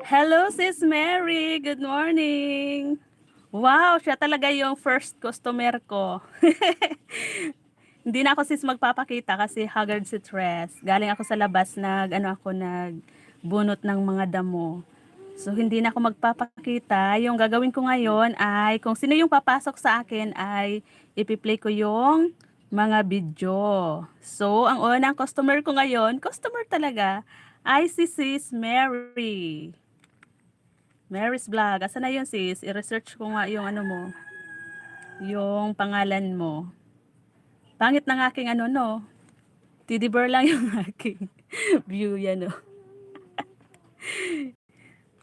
Hello, Sis Mary. Good morning. Wow, siya talaga yung first customer ko. Hindi na ako sis magpapakita kasi haggard si Tres. Galing ako sa labas, nagbunot ng mga damo. So hindi na ako magpapakita. Yung gagawin ko ngayon ay kung sino yung papasok sa akin ay ipi-play ko yung mga video. So ang unang customer ko ngayon, customer talaga, ay si Sis Mary. Mary's Vlog. Asa na yun sis? I-research ko nga yung ano mo, yung pangalan mo. Pangit ng aking ano no. Teddy bear lang yung aking view yan no.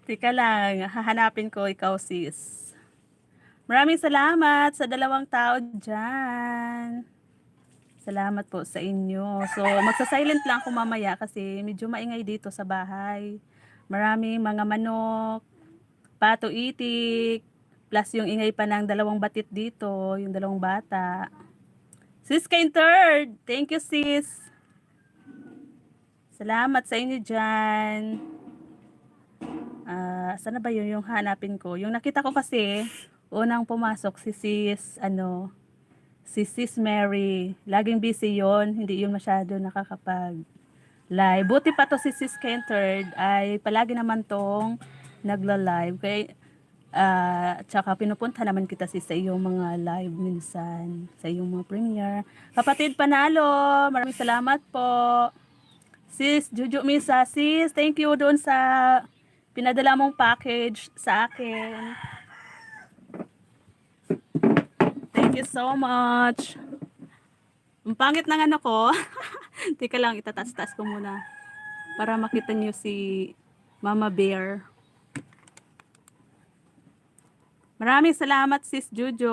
Tika lang, hahanapin ko ikaw sis. Maraming salamat sa 2 tao dyan. Salamat po sa inyo. So, magsa-silent lang ako mamaya kasi medyo maingay dito sa bahay. Maraming mga manok, pato itik, plus yung ingay pa ng 2 batit dito, yung 2 bata. Sis Kain Third, thank you sis. Salamat sa inyo dyan. Saan na ba yun yung hanapin ko? Yung nakita ko kasi, unang pumasok si Sis Mary. Laging busy yon, hindi yun masyado nakakapag live. Buti pa to si Sis Kain Third ay palagi naman tong nagla-live. Kaya tsaka pinupunta naman kita sis sa iyong mga live minsan, sa iyong mga premiere. Kapatid Panalo, maraming salamat po. Sis Juju Misa, sis, thank you doon sa pinadala mong package sa akin. Thank you so much. Ang pangit ng ano ko. Teka lang, itatas-tas ko muna para makita niyo si Mama Bear. Maraming salamat sis Juju.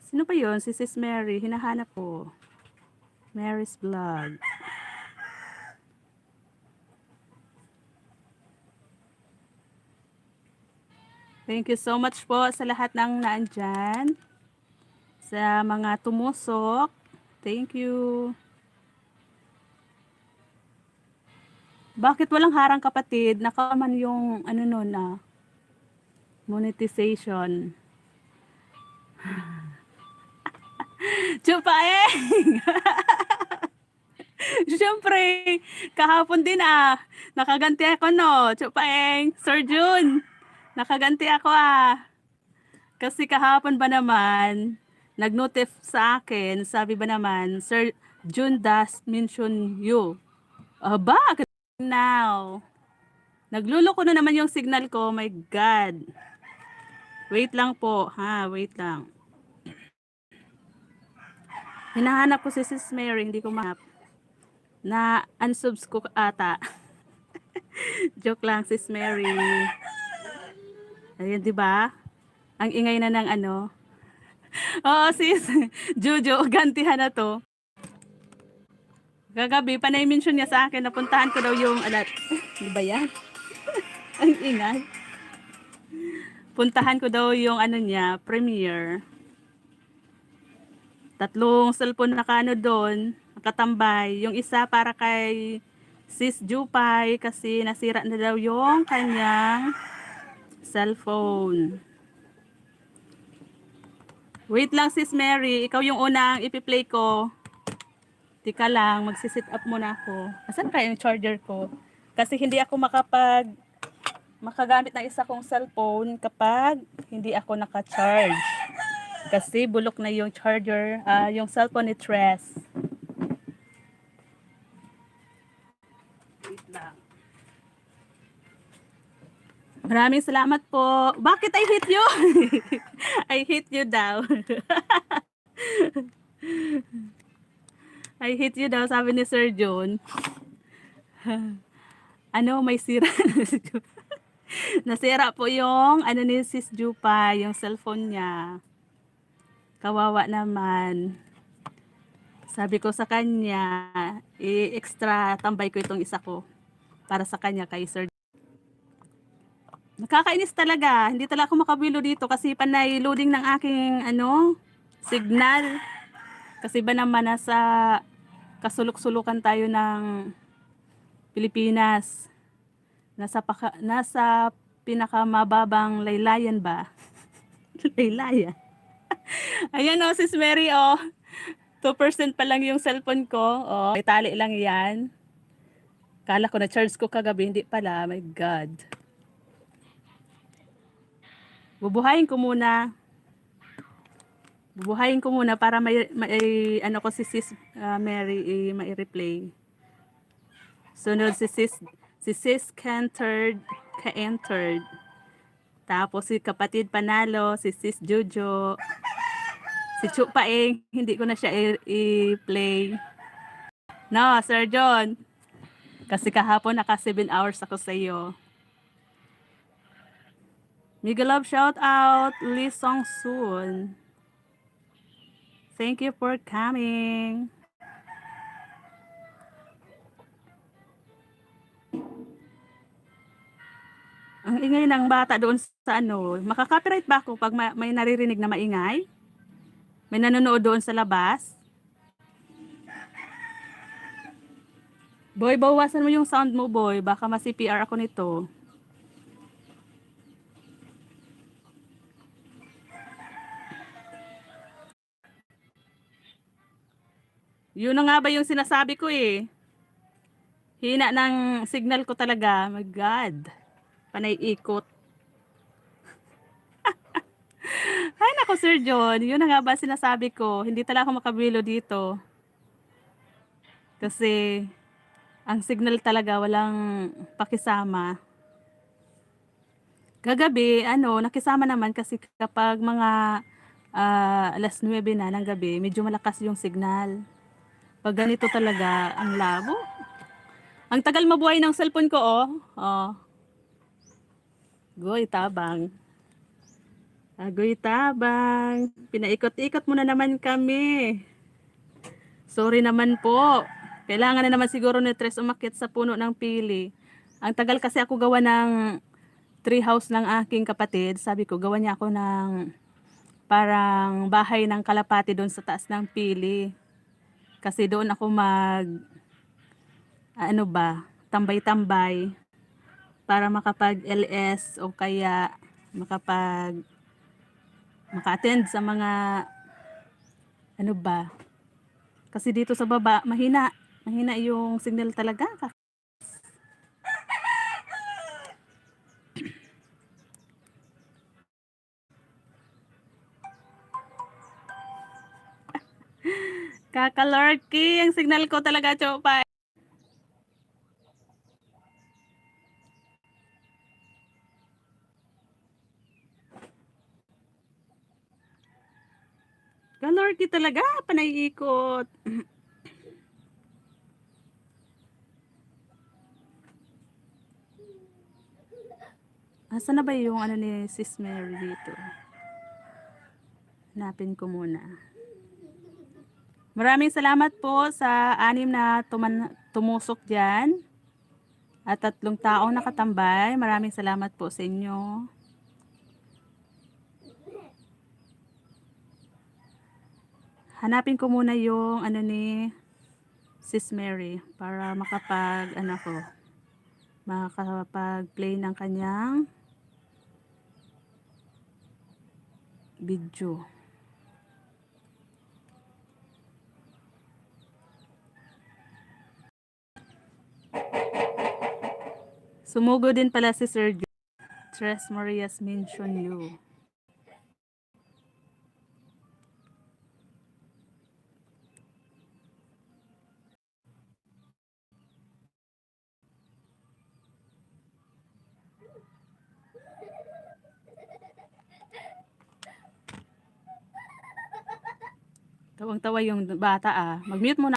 Sino pa yun? Si Sis Mary. Hinahanap ko. Mary's Vlog. Thank you so much po sa lahat ng naandyan. Sa mga tumusok. Thank you. Bakit walang harang kapatid? Nakaman yung ano nun na monetization. Chupaeng! Siyempre, kahapon din nakaganti ako no. Chupaeng, Sir Jun. Nakaganti ako Kasi kahapon ba naman, nag-notif sa akin, sabi ba naman, Sir Jun does mention you. Aba, now. Nagluloko na naman yung signal ko, my God. Wait lang po, wait lang. Hinahanap ko si Sis Mary, hindi ko mahanap. Na unsubs ko ata. Joke lang, Sis Mary. Ayun, di ba? Ang ingay na ng ano. Oo, sis. Jojo, gantihan na to. Kagabi, panay-mention niya sa akin, napuntahan ko daw yung alat. Di ba yan? Ang ingay. Puntahan ko daw yung ano niya, premiere. 3 cellphone nakano doon, nakatambay. Yung isa para kay Sis Jupay kasi nasira na daw yung kanyang cellphone. Wait lang Sis Mary, ikaw yung unang ipi-play ko. Tika lang, magsisit up muna ako. Asan kaya yung charger ko? Kasi hindi ako makagamit ng isa kong cellphone kapag hindi ako naka-charge. Kasi bulok na yung charger, yung cellphone ni Tres. Wait lang. Maraming salamat po. Bakit I hit you? I hit you daw. I hit you daw, sabi ni Sir John. Ano, may sira. Nasira po yung ano ni Sis Jupa, yung cellphone niya. Kawawa naman. Sabi ko sa kanya, extra tambay ko itong isa ko para sa kanya kay Sir. Nakakainis talaga. Hindi talaga ako makabilo dito kasi panay loading ng aking signal. Kasi ba naman nasa kasulok-sulukan tayo ng Pilipinas. Nasa pinakamababang laylayan ba? Laylayan. Ayan o, sis Mary o. 2% pa lang yung cellphone ko. O, may tali lang yan. Kala ko na charge ko kagabi, hindi pala. My God. Bubuhayin ko muna. Bubuhayin ko muna para may ano ko si sis Mary mai-replay. Sunod si sis ka-entered. Tapos si kapatid Panalo, si sis Jojo. Si Chu Paeng, hindi ko na siya i-play. No, Sir John. Kasi kahapon naka 7 hours ako sa iyo. Mega love shout out Lee Song Soon. Thank you for coming. Ang ingay ng bata doon sa ano, makaka-copyright ba ako pag may naririnig na maingay? May nanonood doon sa labas? Boy, bawasan mo yung sound mo, boy. Baka ma-CPR ako nito. Yun na nga ba yung sinasabi ko eh. Hina ng signal ko talaga. My God. Panay ikot. Ay nako, Sir John. Yun na nga ba sinasabi ko. Hindi talaga ako makabilo dito. Kasi ang signal talaga walang pakisama. Kagabi, nakisama naman kasi kapag mga alas 9 na ng gabi, medyo malakas yung signal. Pag ganito talaga, ang labo. Ang tagal mabuhay ng cellphone ko, oh. Oh. Goy, tabang. Agoy, tabang. Pinaikot-ikot mo na naman kami. Sorry naman po. Kailangan na naman siguro ni Tres umakyat sa puno ng pili. Ang tagal kasi ako gawa ng tree house ng aking kapatid. Sabi ko, gawa niya ako ng parang bahay ng kalapati doon sa taas ng pili. Kasi doon ako tambay-tambay para makapag-LS o kaya maka-attend sa mga kasi dito sa baba mahina yung signal talaga. Kakalorky ang signal ko talaga, Chopa. Kalorky talaga, panay-ikot. Asa na ba yung ni Sis Mary dito? Hanapin ko muna. Maraming salamat po sa 6 na tumusok dyan. At 3 taong nakatambay. Maraming salamat po sa inyo. Hanapin ko muna yung ni Sis Mary para makapag-play ng kanyang video. Sumugo din pala si Sir Tres Marias mention you. Tawang-tawa yung bata ah. Mag-mute muna